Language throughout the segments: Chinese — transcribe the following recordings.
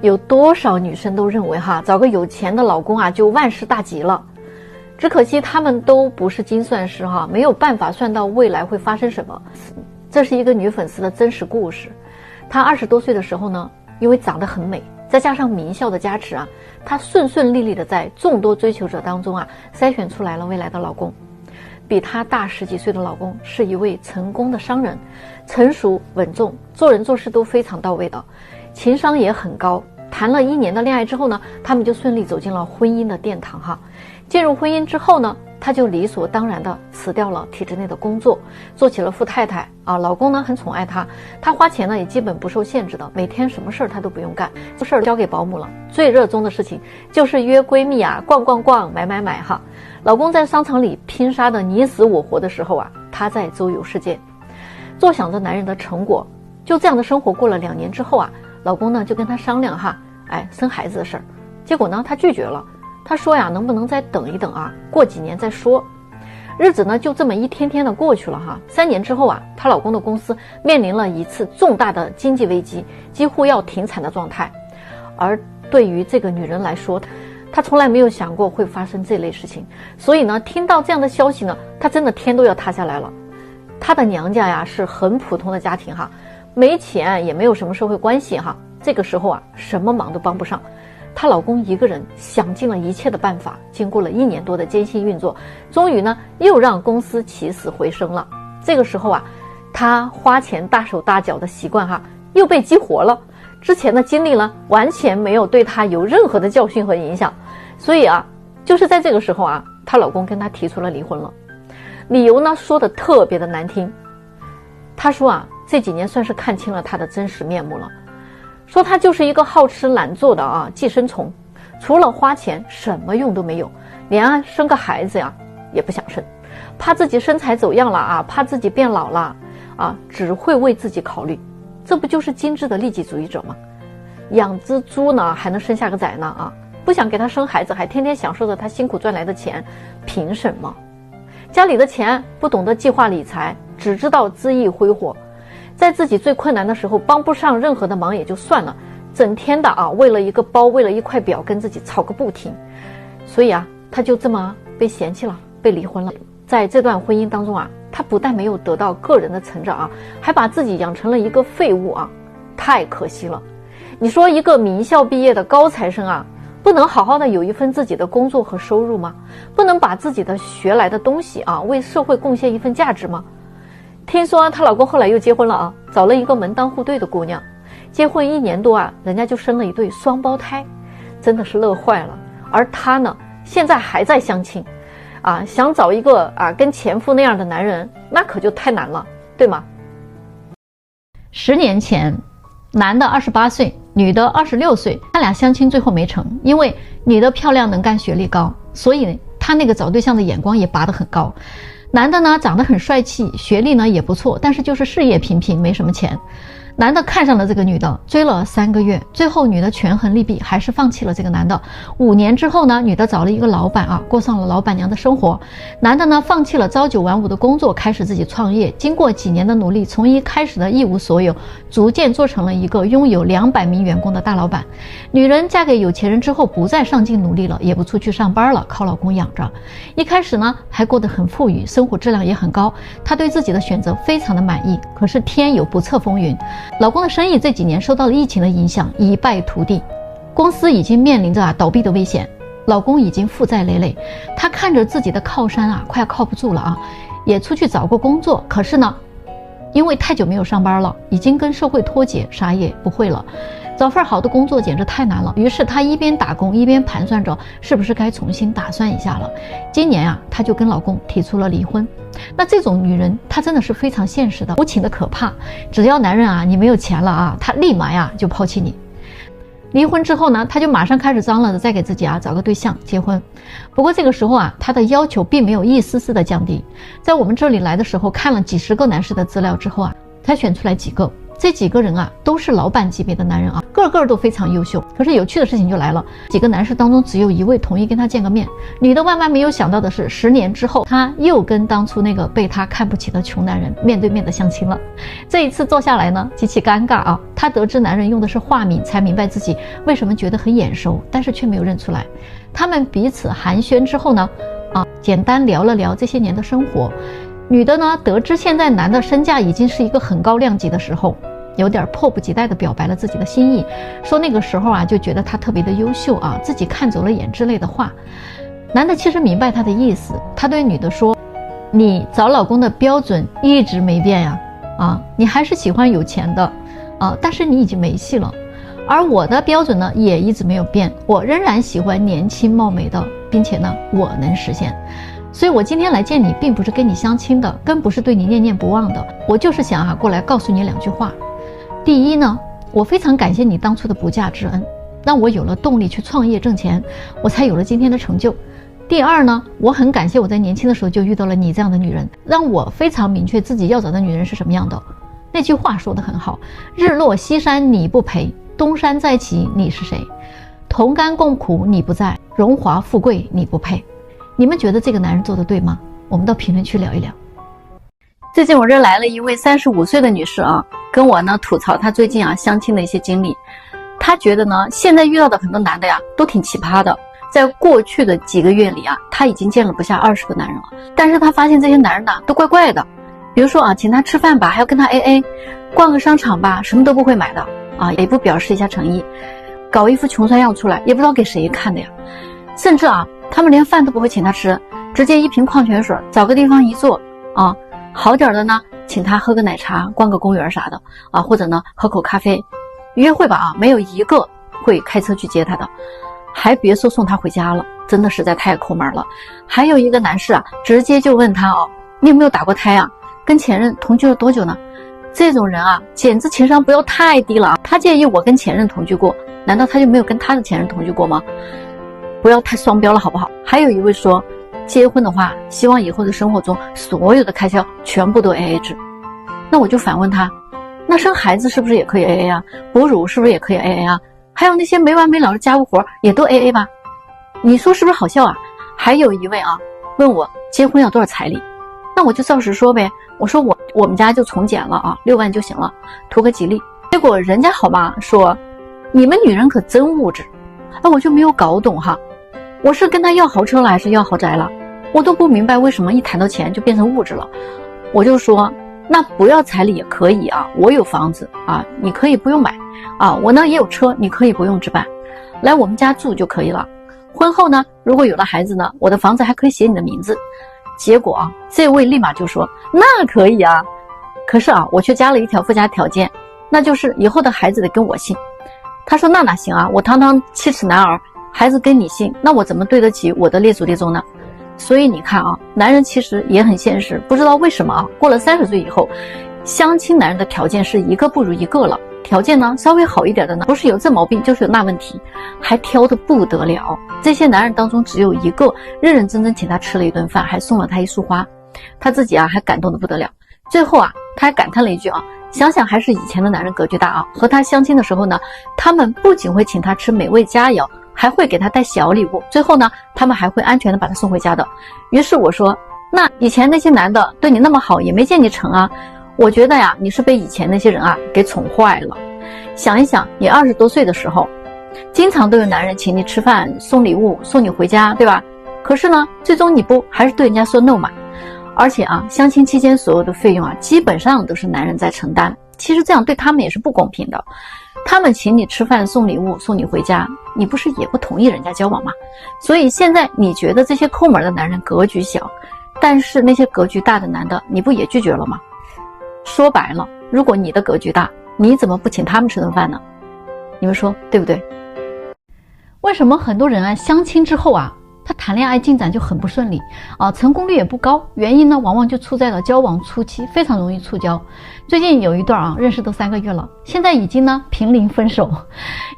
有多少女生都认为找个有钱的老公啊就万事大吉了，只可惜他们都不是精算师没有办法算到未来会发生什么。这是一个女粉丝的真实故事。她20多岁的时候呢，因为长得很美，再加上名校的加持她顺顺利利的在众多追求者当中筛选出来了未来的老公。比她大10几岁的老公是一位成功的商人，成熟稳重，做人做事都非常到位的，情商也很高。谈了1年的恋爱之后呢，他们就顺利走进了婚姻的殿堂进入婚姻之后呢，她就理所当然的辞掉了体制内的工作，做起了富太太老公呢很宠爱她，她花钱呢也基本不受限制的，每天什么事儿她都不用干，这事儿交给保姆了。最热衷的事情就是约闺蜜逛逛逛，买买买老公在商场里拼杀的你死我活的时候她在周游世界，坐享着男人的成果。就这样的生活过了2年之后老公呢就跟她商量生孩子的事儿，结果呢她拒绝了。她说能不能再等一等过几年再说。日子呢就这么一天天的过去了3年之后她老公的公司面临了一次重大的经济危机，几乎要停产的状态。而对于这个女人来说，她从来没有想过会发生这类事情，所以呢听到这样的消息呢，她真的天都要塌下来了。她的娘家是很普通的家庭没钱也没有什么社会关系这个时候什么忙都帮不上。她老公一个人想尽了一切的办法，经过了1年多的艰辛运作，终于呢又让公司起死回生了。这个时候她花钱大手大脚的习惯又被激活了，之前的经历呢完全没有对她有任何的教训和影响。所以就是在这个时候她老公跟她提出了离婚了。理由呢说的特别的难听，她说这几年算是看清了她的真实面目了，说她就是一个好吃懒做的寄生虫，除了花钱什么用都没有，连生个孩子也不想生，怕自己身材走样了怕自己变老了只会为自己考虑。这不就是精致的利己主义者吗？养只猪呢还能生下个崽呢不想给他生孩子，还天天享受着他辛苦赚来的钱，凭什么？家里的钱不懂得计划理财，只知道恣意挥霍，在自己最困难的时候帮不上任何的忙也就算了，整天的为了一个包，为了一块表跟自己吵个不停。所以他就这么被嫌弃了，被离婚了。在这段婚姻当中他不但没有得到个人的成长还把自己养成了一个废物太可惜了。你说一个名校毕业的高材生不能好好的有一份自己的工作和收入吗？不能把自己的学来的东西为社会贡献一份价值吗？听说她老公后来又结婚了找了一个门当户对的姑娘，结婚1年多人家就生了一对双胞胎，真的是乐坏了。而她呢现在还在相亲想找一个跟前夫那样的男人，那可就太难了，对吗？10年前男的28岁，女的26岁，他俩相亲最后没成，因为女的漂亮能干学历高，所以他那个找对象的眼光也拔得很高。男的呢长得很帅气，学历呢也不错，但是就是事业平平，没什么钱。男的看上了这个女的，追了3个月，最后女的权衡利弊，还是放弃了这个男的。5年之后呢，女的找了一个老板过上了老板娘的生活。男的呢放弃了朝9晚5的工作，开始自己创业。经过几年的努力，从一开始的一无所有，逐渐做成了一个拥有200名员工的大老板。女人嫁给有钱人之后，不再上进努力了，也不出去上班了，靠老公养着。一开始呢还过得很富裕，生活质量也很高，她对自己的选择非常的满意。可是天有不测风云，老公的生意这几年受到了疫情的影响，一败涂地，公司已经面临着倒闭的危险，老公已经负债累累。他看着自己的靠山快要靠不住了也出去找过工作，可是呢因为太久没有上班了，已经跟社会脱节，啥也不会了，找份好的工作简直太难了。于是她一边打工一边盘算着是不是该重新打算一下了。今年她就跟老公提出了离婚。那这种女人她真的是非常现实的，无情的可怕，只要男人你没有钱了她立马就抛弃你。离婚之后呢，她就马上开始张罗着再给自己找个对象结婚。不过这个时候她的要求并没有一丝丝的降低。在我们这里来的时候，看了几10个男士的资料之后才选出来几个这几个人啊都是老板级别的男人啊，个个都非常优秀。可是有趣的事情就来了，几个男士当中只有一位同意跟他见个面。女的万万没有想到的是，10年之后，她又跟当初那个被她看不起的穷男人面对面的相亲了。这一次坐下来呢，极其尴尬啊。她得知男人用的是化名，才明白自己为什么觉得很眼熟，但是却没有认出来。他们彼此寒暄之后呢，简单聊了聊这些年的生活。女的呢，得知现在男的身价已经是一个很高量级的时候，有点迫不及待地表白了自己的心意，说那个时候啊就觉得他特别的优秀啊，自己看走了眼之类的话。男的其实明白他的意思，他对女的说：“你找老公的标准一直没变呀，你还是喜欢有钱的，但是你已经没戏了。而我的标准呢也一直没有变，我仍然喜欢年轻貌美的，并且呢我能实现。所以我今天来见你，并不是跟你相亲的，更不是对你念念不忘的，我就是想过来告诉你2句话。第一呢，我非常感谢你当初的不嫁之恩，让我有了动力去创业挣钱，我才有了今天的成就。第二呢，我很感谢我在年轻的时候就遇到了你这样的女人，让我非常明确自己要找的女人是什么样的。那句话说得很好，日落西山你不陪，东山再起你是谁？同甘共苦你不在，荣华富贵你不配。你们觉得这个男人做得对吗？我们到评论区聊一聊。最近我这来了一位35岁的女士啊，跟我呢吐槽她最近相亲的一些经历。她觉得呢，现在遇到的很多男的都挺奇葩的。在过去的几个月里她已经见了不下20个男人了，但是她发现这些男人都怪怪的。比如说请她吃饭吧，还要跟她 AA， 逛个商场吧，什么都不会买的也不表示一下诚意，搞一副穷酸样出来，也不知道给谁看的呀。甚至他们连饭都不会请她吃，直接一瓶矿泉水，找个地方一坐好点的呢，请她喝个奶茶，逛个公园啥的或者呢喝口咖啡。约会吧没有一个会开车去接她的，还别说送她回家了，真的实在太抠门了。还有一个男士直接就问她你有没有打过胎跟前任同居了多久呢？这种人简直情商不要太低了他介意我跟前任同居过，难道他就没有跟他的前任同居过吗？不要太双标了好不好？还有一位说，结婚的话希望以后的生活中所有的开销全部都 AA 制。那我就反问他，那生孩子是不是也可以 AA 哺乳是不是也可以 AA 还有那些没完没了的家务活也都 AA 吧？你说是不是好笑还有一位问我结婚要多少彩礼，那我就照实说呗，我说我们家就从简了6万就行了，图个吉利。结果人家好吧说，你们女人可真物质。我就没有搞懂我是跟他要豪车了还是要豪宅了？我都不明白为什么一谈到钱就变成物质了。我就说，那不要彩礼也可以我有房子你可以不用买我呢也有车，你可以不用置办，来我们家住就可以了。婚后呢，如果有了孩子呢，我的房子还可以写你的名字。结果这位立马就说那可以可是我却加了一条附加条件，那就是以后的孩子得跟我姓。他说那哪行我堂堂7尺男儿，孩子跟你姓，那我怎么对得起我的列祖列宗呢？所以你看男人其实也很现实，不知道为什么过了30岁以后，相亲男人的条件是一个不如一个了。条件呢稍微好一点的呢，不是有这毛病就是有那问题，还挑得不得了。这些男人当中只有一个认认真真请他吃了一顿饭，还送了他一束花，他自己还感动得不得了。最后他还感叹了一句想想还是以前的男人格局大和他相亲的时候呢，他们不仅会请他吃美味佳肴，还会给他带小礼物，最后呢他们还会安全的把他送回家的。于是我说，那以前那些男的对你那么好，也没见你成我觉得你是被以前那些人给宠坏了。想一想，你20多岁的时候，经常都有男人请你吃饭，送礼物，送你回家，对吧？可是呢，最终你不还是对人家说 no 嘛？而且相亲期间所有的费用基本上都是男人在承担。其实这样对他们也是不公平的。他们请你吃饭，送礼物，送你回家，你不是也不同意人家交往吗？所以现在你觉得这些抠门的男人格局小，但是那些格局大的男的，你不也拒绝了吗？说白了，如果你的格局大，你怎么不请他们吃顿饭呢？你们说对不对？为什么很多人相亲之后他谈恋爱进展就很不顺利成功率也不高？原因呢，往往就出在了交往初期，非常容易触礁。最近有一段认识都3个月了，现在已经呢濒临分手。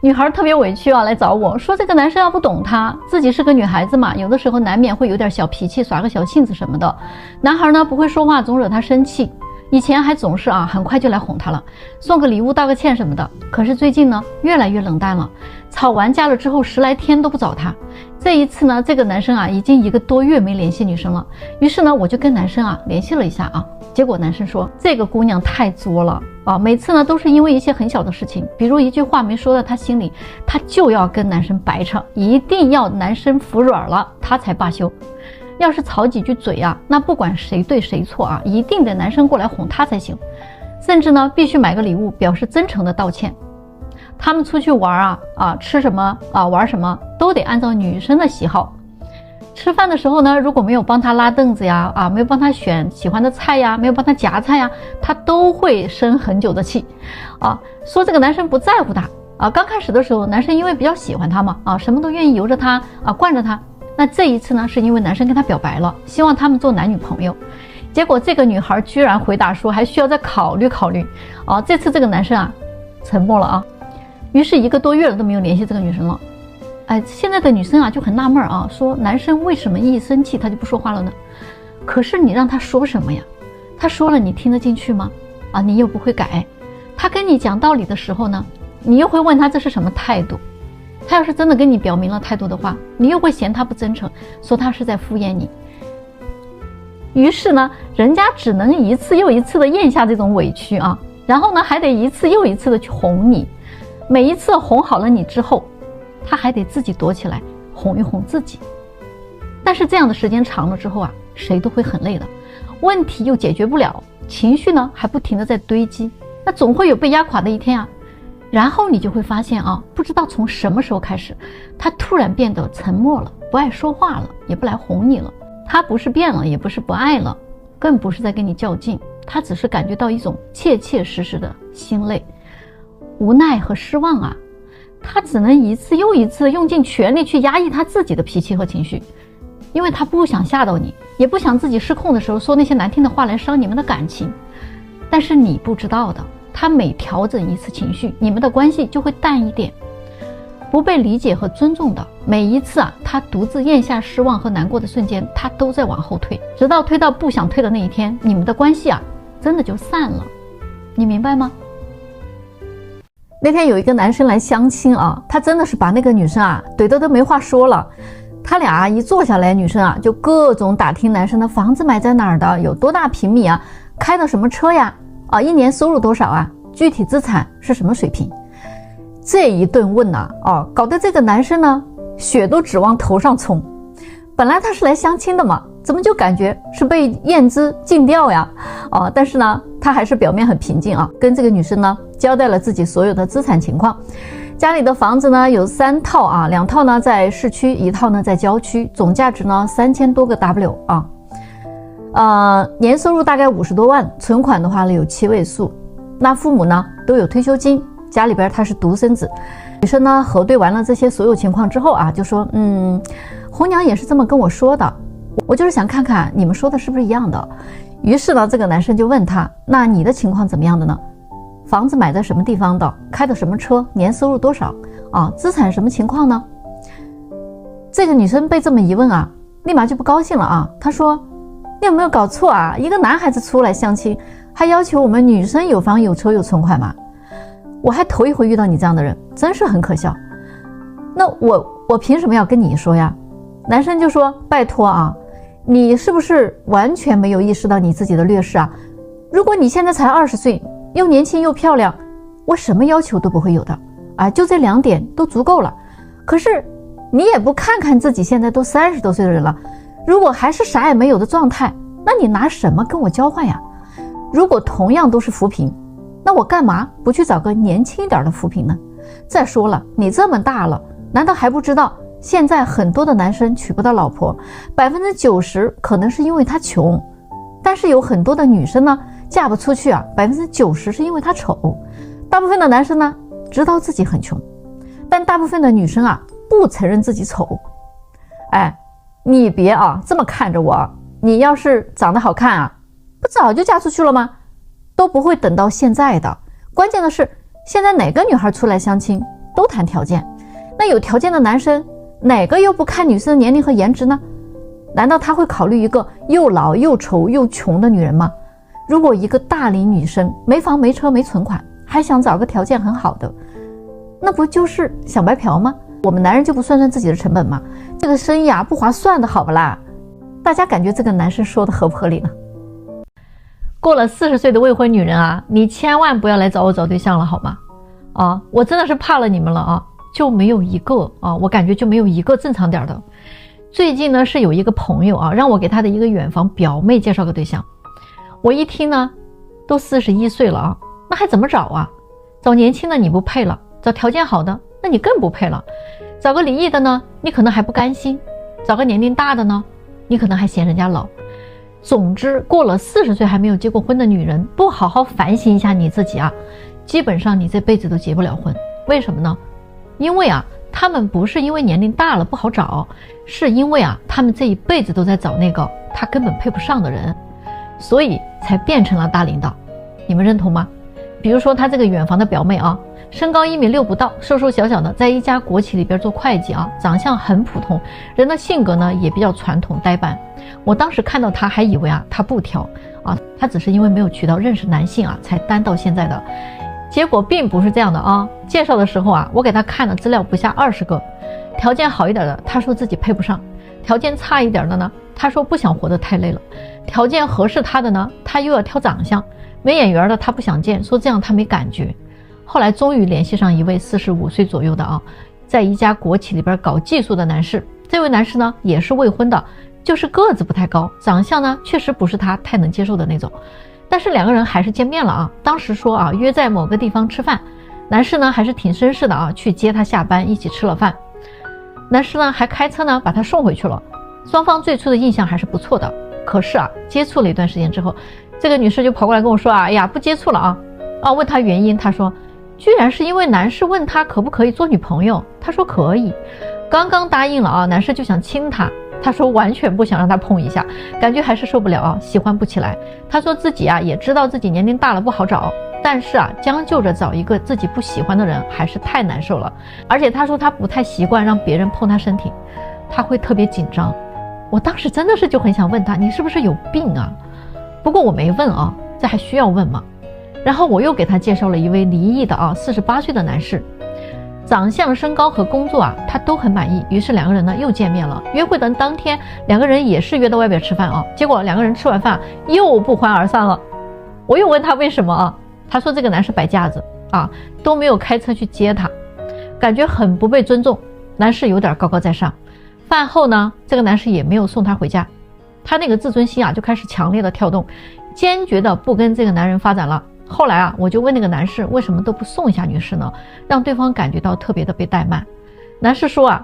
女孩特别委屈来找我说，这个男生不懂她，自己是个女孩子嘛，有的时候难免会有点小脾气，耍个小性子什么的。男孩呢不会说话，总惹她生气。以前还总是很快就来哄她了，送个礼物道个歉什么的。可是最近呢越来越冷淡了，吵完架了之后10来天都不找她。这一次呢，这个男生已经1个多月没联系女生了。于是呢我就跟男生联系了一下结果男生说这个姑娘太作了每次呢都是因为一些很小的事情，比如一句话没说到她心里，她就要跟男生掰扯，一定要男生服软了她才罢休。要是吵几句嘴那不管谁对谁错一定得男生过来哄她才行，甚至呢必须买个礼物表示真诚的道歉。他们出去玩吃什么玩什么都得按照女生的喜好。吃饭的时候呢，如果没有帮她拉凳子没有帮她选喜欢的菜没有帮她夹菜她都会生很久的气说这个男生不在乎她刚开始的时候，男生因为比较喜欢她嘛什么都愿意由着她惯着她。那这一次呢，是因为男生跟她表白了，希望他们做男女朋友。结果这个女孩居然回答说还需要再考虑考虑这次这个男生沉默了于是1个多月了都没有联系这个女生了。现在的女生就很纳闷说男生为什么一生气他就不说话了呢？可是你让他说什么呀？他说了你听得进去吗？你又不会改。他跟你讲道理的时候呢，你又会问他这是什么态度。他要是真的跟你表明了态度的话，你又会嫌他不真诚，说他是在敷衍你。于是呢，人家只能一次又一次的咽下这种委屈然后呢还得一次又一次的去哄你。每一次哄好了你之后，他还得自己躲起来哄一哄自己。但是这样的时间长了之后谁都会很累的，问题又解决不了，情绪呢还不停的在堆积，那总会有被压垮的一天然后你就会发现不知道从什么时候开始，他突然变得沉默了，不爱说话了，也不来哄你了。他不是变了，也不是不爱了，更不是在跟你较劲，他只是感觉到一种切切实实的心累、无奈和失望他只能一次又一次用尽全力去压抑他自己的脾气和情绪，因为他不想吓到你，也不想自己失控的时候说那些难听的话来伤你们的感情。但是你不知道的，他每调整一次情绪，你们的关系就会淡一点。不被理解和尊重的每一次他独自咽下失望和难过的瞬间，他都在往后退，直到推到不想退的那一天，你们的关系真的就散了。你明白吗？那天有一个男生来相亲他真的是把那个女生怼得都没话说了。他俩一坐下来，女生就各种打听男生的房子买在哪儿的，有多大平米开的什么车呀一年收入多少具体资产是什么水平。这一顿问搞得这个男生呢血都指往头上冲。本来他是来相亲的嘛，怎么就感觉是被验资尽调呀但是呢他还是表面很平静跟这个女生呢交代了自己所有的资产情况。家里的房子呢有3套2套呢在市区，1套呢在郊区，总价值呢3000多个 W 年收入大概50多万，存款的话呢有7位数。那父母呢都有退休金，家里边他是独生子。女生呢核对完了这些所有情况之后就说红娘也是这么跟我说的，我就是想看看你们说的是不是一样的。于是呢这个男生就问他，那你的情况怎么样的呢？房子买在什么地方的，开的什么车，年收入多少资产什么情况呢？这个女生被这么一问立马就不高兴了她说你有没有搞错一个男孩子出来相亲还要求我们女生有房有车有存款吗？我还头一回遇到你这样的人，真是很可笑。那我凭什么要跟你说呀？男生就说拜托你是不是完全没有意识到你自己的劣势如果你现在才20岁，又年轻又漂亮，我什么要求都不会有的就这2点都足够了。可是你也不看看自己现在都30多岁的人了，如果还是啥也没有的状态，那你拿什么跟我交换呀？如果同样都是扶贫，那我干嘛不去找个年轻一点的扶贫呢？再说了，你这么大了，难道还不知道现在很多的男生娶不到老婆，90%可能是因为他穷，但是有很多的女生呢嫁不出去90%是因为他丑。大部分的男生呢知道自己很穷，但大部分的女生不承认自己丑。你别这么看着我，你要是长得好看不早就嫁出去了吗？都不会等到现在的。关键的是现在哪个女孩出来相亲都谈条件，那有条件的男生哪个又不看女生的年龄和颜值呢？难道他会考虑一个又老又丑又穷的女人吗？如果一个大龄女生没房没车没存款，还想找个条件很好的，那不就是想白嫖吗？我们男人就不算算自己的成本吗？这个生意啊不划算的好不啦？大家感觉这个男生说的合不合理呢？过了40岁的未婚女人啊，你千万不要来找我找对象了好吗？我真的是怕了你们了啊，就没有一个我感觉就没有一个正常点的。最近呢是有一个朋友让我给他的一个远房表妹介绍个对象，我一听呢都41岁了那还怎么找啊？找年轻的你不配了，找条件好的那你更不配了，找个离异的呢你可能还不甘心，找个年龄大的呢你可能还嫌人家老。总之过了40岁还没有结过婚的女人，不好好反省一下你自己基本上你这辈子都结不了婚。为什么呢？因为他们不是因为年龄大了不好找，是因为他们这一辈子都在找那个他根本配不上的人，所以才变成了大领导。你们认同吗？比如说他这个远房的表妹身高1.6米不到，瘦瘦小小的，在一家国企里边做会计长相很普通，人的性格呢也比较传统呆板。我当时看到他还以为他不挑他只是因为没有渠道认识男性才单到现在的。结果并不是这样的介绍的时候我给他看的资料不下20个，条件好一点的他说自己配不上，条件差一点的呢他说不想活得太累了，条件合适他的呢他又要挑长相，没眼缘的他不想见，说这样他没感觉。后来终于联系上一位45岁左右的在一家国企里边搞技术的男士。这位男士呢也是未婚的，就是个子不太高，长相呢确实不是他太能接受的那种。但是两个人还是见面了当时说约在某个地方吃饭，男士呢还是挺绅士的去接他下班，一起吃了饭。男士呢还开车呢把他送回去了，双方最初的印象还是不错的。可是接触了一段时间之后，这个女士就跑过来跟我说哎呀不接触了问他原因，他说居然是因为男士问他可不可以做女朋友，他说可以，刚刚答应了男士就想亲他，他说完全不想让他碰一下，感觉还是受不了喜欢不起来。他说自己也知道自己年龄大了不好找，但是将就着找一个自己不喜欢的人还是太难受了，而且他说他不太习惯让别人碰他身体，他会特别紧张。我当时真的是就很想问他，你是不是有病不过我没问这还需要问吗？然后我又给他介绍了一位离异的48岁的男士，长相身高和工作他都很满意，于是两个人呢又见面了。约会的当天两个人也是约到外边吃饭结果两个人吃完饭又不欢而散了。我又问他为什么他说这个男士摆架子都没有开车去接他，感觉很不被尊重，男士有点高高在上。饭后呢这个男士也没有送他回家，他那个自尊心就开始强烈的跳动，坚决的不跟这个男人发展了。后来我就问那个男士为什么都不送一下女士呢，让对方感觉到特别的被怠慢。男士说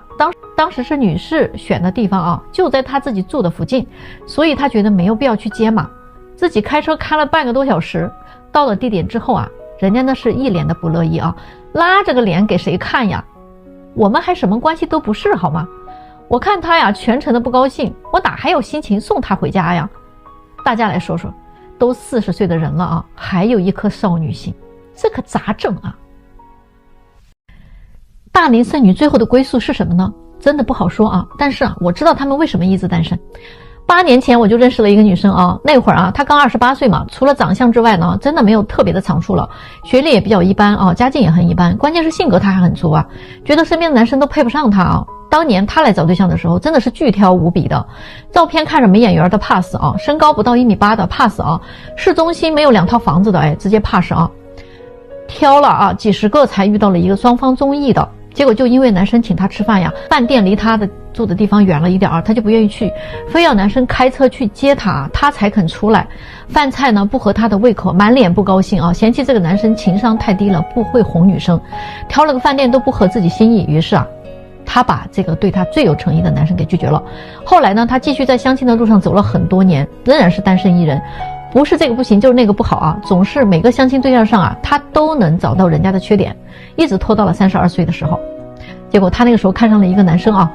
当时是女士选的地方就在他自己住的附近，所以他觉得没有必要去接嘛，自己开车开了半个多小时，到了地点之后人家那是一脸的不乐意拉着个脸给谁看呀？我们还什么关系都不是好吗？我看他全程的不高兴，我哪还有心情送他回家呀？大家来说说，都40岁的人了还有一颗少女心，这可咋整大龄剩女最后的归宿是什么呢？真的不好说但是我知道他们为什么一直单身。8年前我就认识了一个女生那会儿她刚28岁嘛，除了长相之外呢真的没有特别的长处了，学历也比较一般家境也很一般，关键是性格她还很粗觉得身边的男生都配不上她当年她来找对象的时候真的是巨挑无比的，照片看着没眼缘的 pass 身高不到1.8米的 pass 市中心没有2套房子的直接 pass 挑了几十个才遇到了一个双方中意的，结果就因为男生请她吃饭饭店离她的住的地方远了一点她就不愿意去，非要男生开车去接她才肯出来。饭菜呢不合她的胃口，满脸不高兴嫌弃这个男生情商太低了，不会哄女生，挑了个饭店都不合自己心意，于是她把这个对她最有诚意的男生给拒绝了。后来呢她继续在相亲的路上走了很多年，仍然是单身一人，不是这个不行就是那个不好总是每个相亲对象上她都能找到人家的缺点，一直拖到了32岁的时候。结果她那个时候看上了一个男生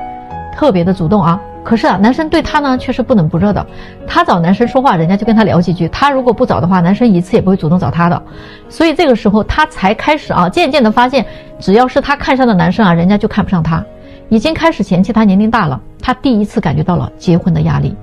特别的主动可是男生对她呢却是不冷不热的，她找男生说话人家就跟她聊几句，她如果不找的话男生一次也不会主动找她的。所以这个时候她才开始渐渐的发现，只要是她看上的男生人家就看不上她，已经开始嫌弃她年龄大了。她第一次感觉到了结婚的压力。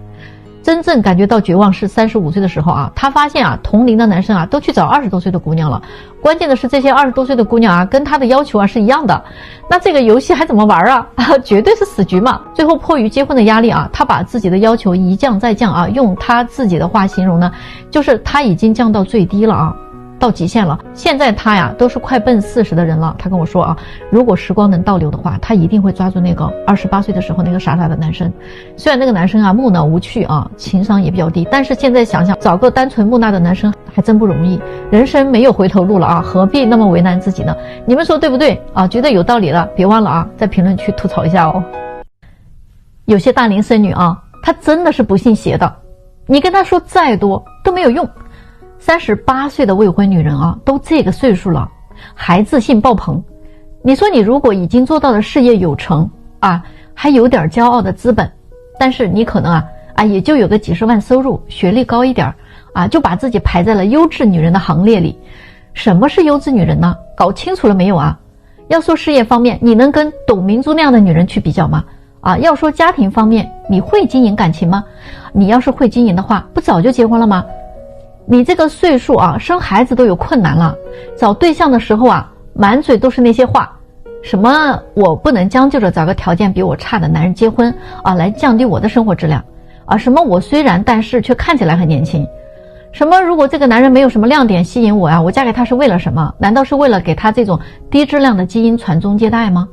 真正感觉到绝望是35岁的时候啊，他发现啊，同龄的男生啊都去找20多岁的姑娘了。关键的是这些20多岁的姑娘啊，跟他的要求啊是一样的。那这个游戏还怎么玩啊？绝对是死局嘛。最后迫于结婚的压力啊，他把自己的要求一降再降啊，用他自己的话形容呢，就是他已经降到最低了啊。到极限了，现在他呀都是快奔40的人了。他跟我说啊，如果时光能倒流的话，他一定会抓住那个28岁的时候那个傻傻的男生。虽然那个男生啊木讷无趣啊，情商也比较低，但是现在想想，找个单纯木讷的男生还真不容易。人生没有回头路了啊，何必那么为难自己呢？你们说对不对啊？觉得有道理了，别忘了啊，在评论区吐槽一下哦。有些大龄剩女啊，她真的是不信邪的，你跟她说再多都没有用。38岁的未婚女人啊，都这个岁数了，还自信爆棚。你说你如果已经做到了事业有成啊，还有点骄傲的资本，但是你可能也就有个几十万收入，学历高一点啊，就把自己排在了优质女人的行列里。什么是优质女人呢？搞清楚了没有啊？要说事业方面，你能跟董明珠那样的女人去比较吗？啊，要说家庭方面，你会经营感情吗？你要是会经营的话，不早就结婚了吗？你这个岁数啊，生孩子都有困难了，找对象的时候啊，满嘴都是那些话，什么我不能将就着找个条件比我差的男人结婚啊，来降低我的生活质量啊，什么我虽然但是却看起来很年轻，什么如果这个男人没有什么亮点吸引我啊，我嫁给他是为了什么？难道是为了给他这种低质量的基因传宗接代吗？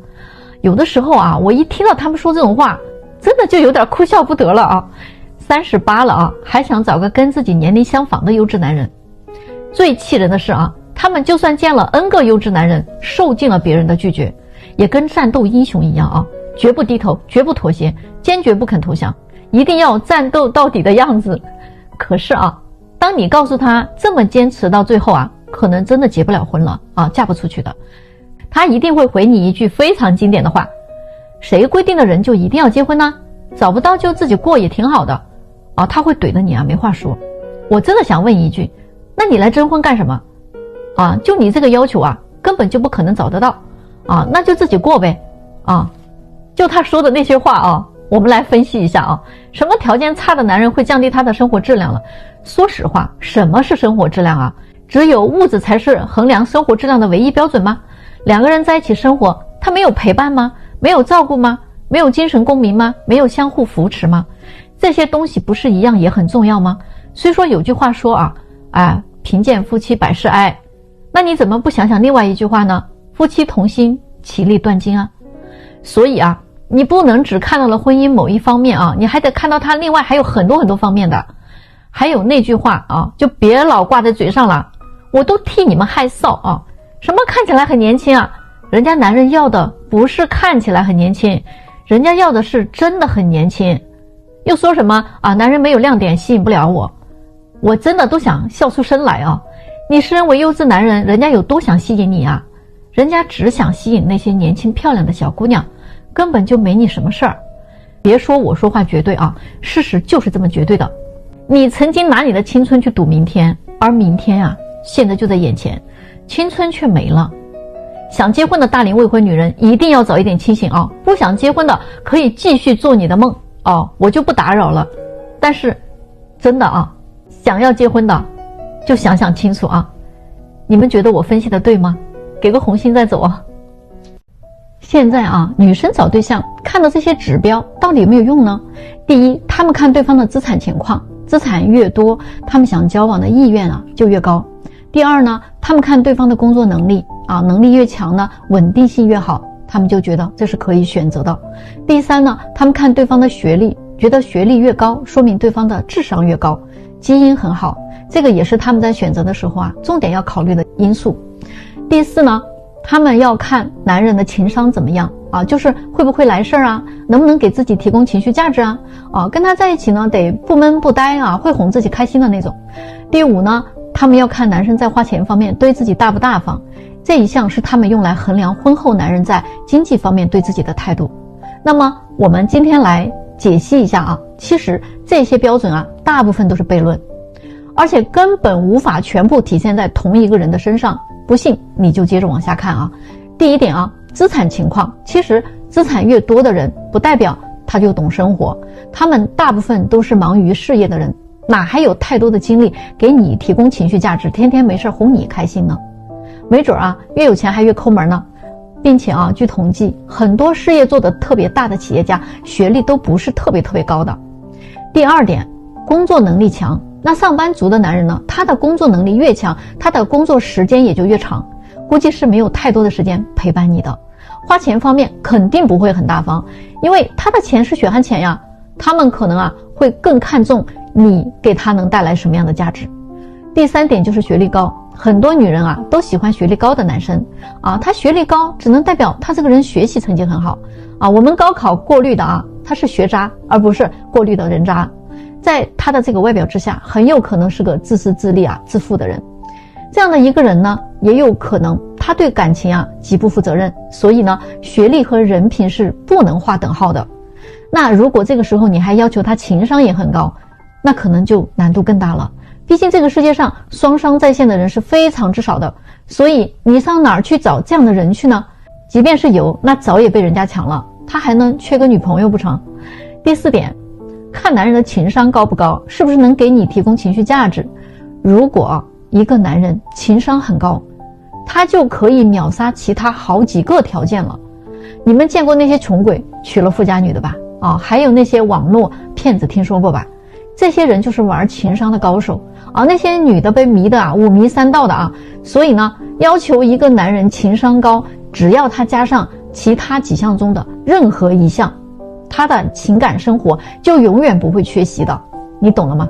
有的时候啊，我一听到他们说这种话，真的就有点哭笑不得了啊。38了啊，还想找个跟自己年龄相仿的优质男人。最气人的是啊，他们就算见了 N 个优质男人，受尽了别人的拒绝，也跟战斗英雄一样啊，绝不低头，绝不妥协，坚决不肯投降，一定要战斗到底的样子。可是啊，当你告诉他这么坚持到最后啊，可能真的结不了婚了啊，嫁不出去的。他一定会回你一句非常经典的话：谁规定的人就一定要结婚呢？找不到就自己过也挺好的。啊，他会怼着你啊，没话说。我真的想问一句，那你来征婚干什么？啊，就你这个要求啊，根本就不可能找得到啊，那就自己过呗。啊，就他说的那些话啊，我们来分析一下啊，什么条件差的男人会降低他的生活质量了？说实话，什么是生活质量啊？只有物质才是衡量生活质量的唯一标准吗？两个人在一起生活，他没有陪伴吗？没有照顾吗？没有精神共鸣吗？没有相互扶持吗？这些东西不是一样也很重要吗？虽说有句话说贫贱夫妻百事哀，那你怎么不想想另外一句话呢？夫妻同心，其利断金啊。所以啊，你不能只看到了婚姻某一方面啊，你还得看到它另外还有很多很多方面的。还有那句话啊，就别老挂在嘴上了，我都替你们害臊啊。什么看起来很年轻啊，人家男人要的不是看起来很年轻，人家要的是真的很年轻。又说什么啊，男人没有亮点吸引不了我，我真的都想笑出声来啊！你身为优质男人，人家有多想吸引你啊？人家只想吸引那些年轻漂亮的小姑娘，根本就没你什么事儿。别说我说话绝对啊，事实就是这么绝对的。你曾经拿你的青春去赌明天，而明天啊，现在就在眼前，青春却没了。想结婚的大龄未婚女人一定要早一点清醒啊！不想结婚的可以继续做你的梦。我就不打扰了，但是真的啊，想要结婚的就想想清楚啊。你们觉得我分析的对吗？给个红心再走啊。现在啊，女生找对象看的这些指标到底有没有用呢？第一，他们看对方的资产情况，资产越多，他们想交往的意愿就越高。第二呢，他们看对方的工作能力能力越强呢，稳定性越好，他们就觉得这是可以选择的。第三呢，他们看对方的学历，觉得学历越高，说明对方的智商越高，基因很好，这个也是他们在选择的时候重点要考虑的因素。第四呢，他们要看男人的情商怎么样就是会不会来事儿能不能给自己提供情绪价值跟他在一起呢，得不闷不呆会哄自己开心的那种。第五呢，他们要看男生在花钱方面对自己大不大方，这一项是他们用来衡量婚后男人在经济方面对自己的态度。那么我们今天来解析一下其实这些标准大部分都是悖论，而且根本无法全部体现在同一个人的身上。不信你就接着往下看第一点资产情况，其实资产越多的人不代表他就懂生活，他们大部分都是忙于事业的人，哪还有太多的精力给你提供情绪价值，天天没事哄你开心呢？没准啊，越有钱还越抠门呢。并且啊，据统计，很多事业做得特别大的企业家，学历都不是特别高的。第二点，工作能力强。那上班族的男人呢，他的工作能力越强，他的工作时间也就越长，估计是没有太多的时间陪伴你的。花钱方面肯定不会很大方，因为他的钱是血汗钱呀，他们可能啊会更看重你给他能带来什么样的价值。第三点就是学历高，很多女人啊都喜欢学历高的男生啊，他学历高只能代表他这个人学习成绩很好啊。我们高考过滤的啊，他是学渣而不是过滤的人渣，在他的这个外表之下，很有可能是个自私自利啊自负的人。这样的一个人呢，也有可能他对感情啊极不负责任，所以呢，学历和人品是不能划等号的。那如果这个时候你还要求他情商也很高，那可能就难度更大了。毕竟这个世界上双商在线的人是非常之少的，所以你上哪儿去找这样的人去呢？即便是有，那早也被人家抢了，他还能缺个女朋友不成？第四点，看男人的情商高不高，是不是能给你提供情绪价值。如果一个男人情商很高，他就可以秒杀其他好几个条件了。你们见过那些穷鬼娶了富家女的吧？还有那些网络骗子听说过吧？这些人就是玩情商的高手啊，那些女的被迷的啊五迷三道的啊。所以呢，要求一个男人情商高，只要他加上其他几项中的任何一项，他的情感生活就永远不会缺席的，你懂了吗？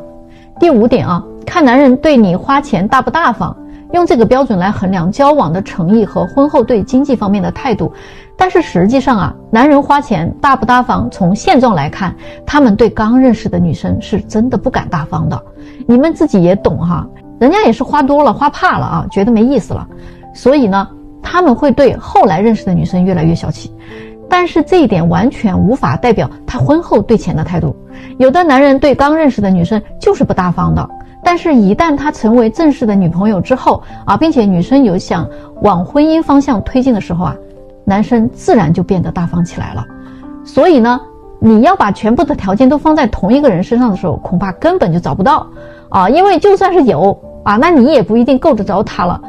第五点啊，看男人对你花钱大不大方，用这个标准来衡量交往的诚意和婚后对经济方面的态度。但是实际上啊，男人花钱大不大方，从现状来看，他们对刚认识的女生是真的不敢大方的。你们自己也懂哈，人家也是花多了花怕了啊，觉得没意思了，所以呢，他们会对后来认识的女生越来越小气。但是这一点完全无法代表他婚后对钱的态度。有的男人对刚认识的女生就是不大方的，但是一旦他成为正式的女朋友之后啊，并且女生有想往婚姻方向推进的时候啊，男生自然就变得大方起来了。所以呢，你要把全部的条件都放在同一个人身上的时候，恐怕根本就找不到啊，因为就算是有啊，那你也不一定够得着他了。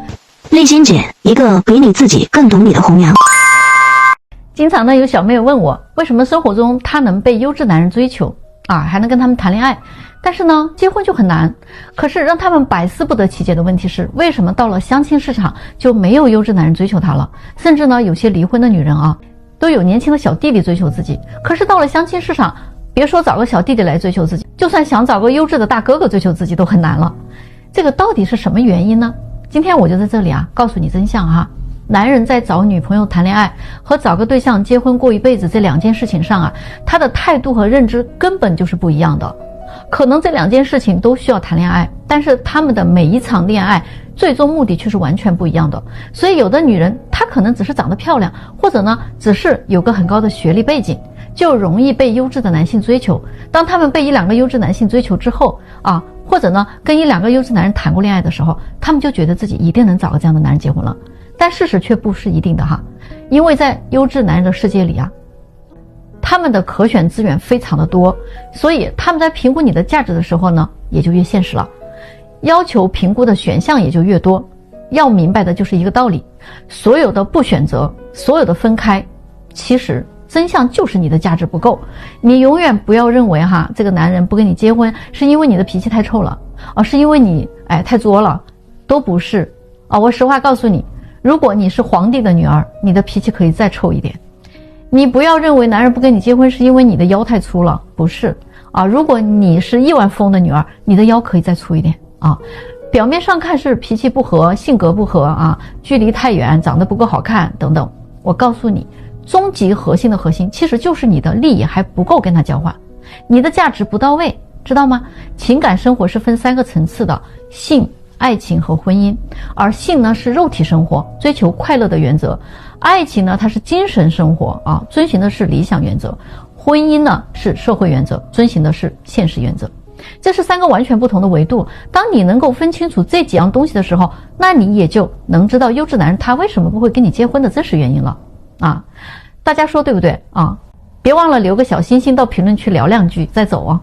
丽欣姐，一个比你自己更懂你的红娘。经常呢有小妹妹问我，为什么生活中她能被优质男人追求啊，还能跟他们谈恋爱，但是呢结婚就很难。可是让他们百思不得其解的问题是，为什么到了相亲市场就没有优质男人追求她了？甚至呢有些离婚的女人啊，都有年轻的小弟弟追求自己，可是到了相亲市场，别说找个小弟弟来追求自己，就算想找个优质的大哥哥追求自己都很难了。这个到底是什么原因呢？今天我就在这里啊告诉你真相哈。男人在找女朋友谈恋爱和找个对象结婚过一辈子这两件事情上啊，他的态度和认知根本就是不一样的。可能这两件事情都需要谈恋爱，但是他们的每一场恋爱最终目的却是完全不一样的。所以有的女人她可能只是长得漂亮，或者呢只是有个很高的学历背景，就容易被优质的男性追求。当他们被一两个优质男性追求之后啊，或者呢跟一两个优质男人谈过恋爱的时候，他们就觉得自己一定能找个这样的男人结婚了。但事实却不是一定的哈，因为在优质男人的世界里啊，他们的可选资源非常的多，所以他们在评估你的价值的时候呢，也就越现实了，要求评估的选项也就越多。要明白的就是一个道理，所有的不选择，所有的分开，其实真相就是你的价值不够。你永远不要认为哈，这个男人不跟你结婚是因为你的脾气太臭了，是因为你太作了，都不是啊。我实话告诉你，如果你是皇帝的女儿，你的脾气可以再臭一点。你不要认为男人不跟你结婚是因为你的腰太粗了，不是啊。如果你是亿万富翁的女儿，你的腰可以再粗一点啊。表面上看是脾气不合，性格不合啊，距离太远，长得不够好看等等。我告诉你，终极核心的核心其实就是你的利益还不够跟他交换，你的价值不到位，知道吗？情感生活是分3个层次的，性、爱情和婚姻。而性呢是肉体生活，追求快乐的原则；爱情呢它是精神生活啊，遵循的是理想原则；婚姻呢是社会原则，遵循的是现实原则。这是3个完全不同的维度。当你能够分清楚这几样东西的时候，那你也就能知道优质男人他为什么不会跟你结婚的真实原因了啊。大家说对不对啊？别忘了留个小心心到评论区聊两句再走哦。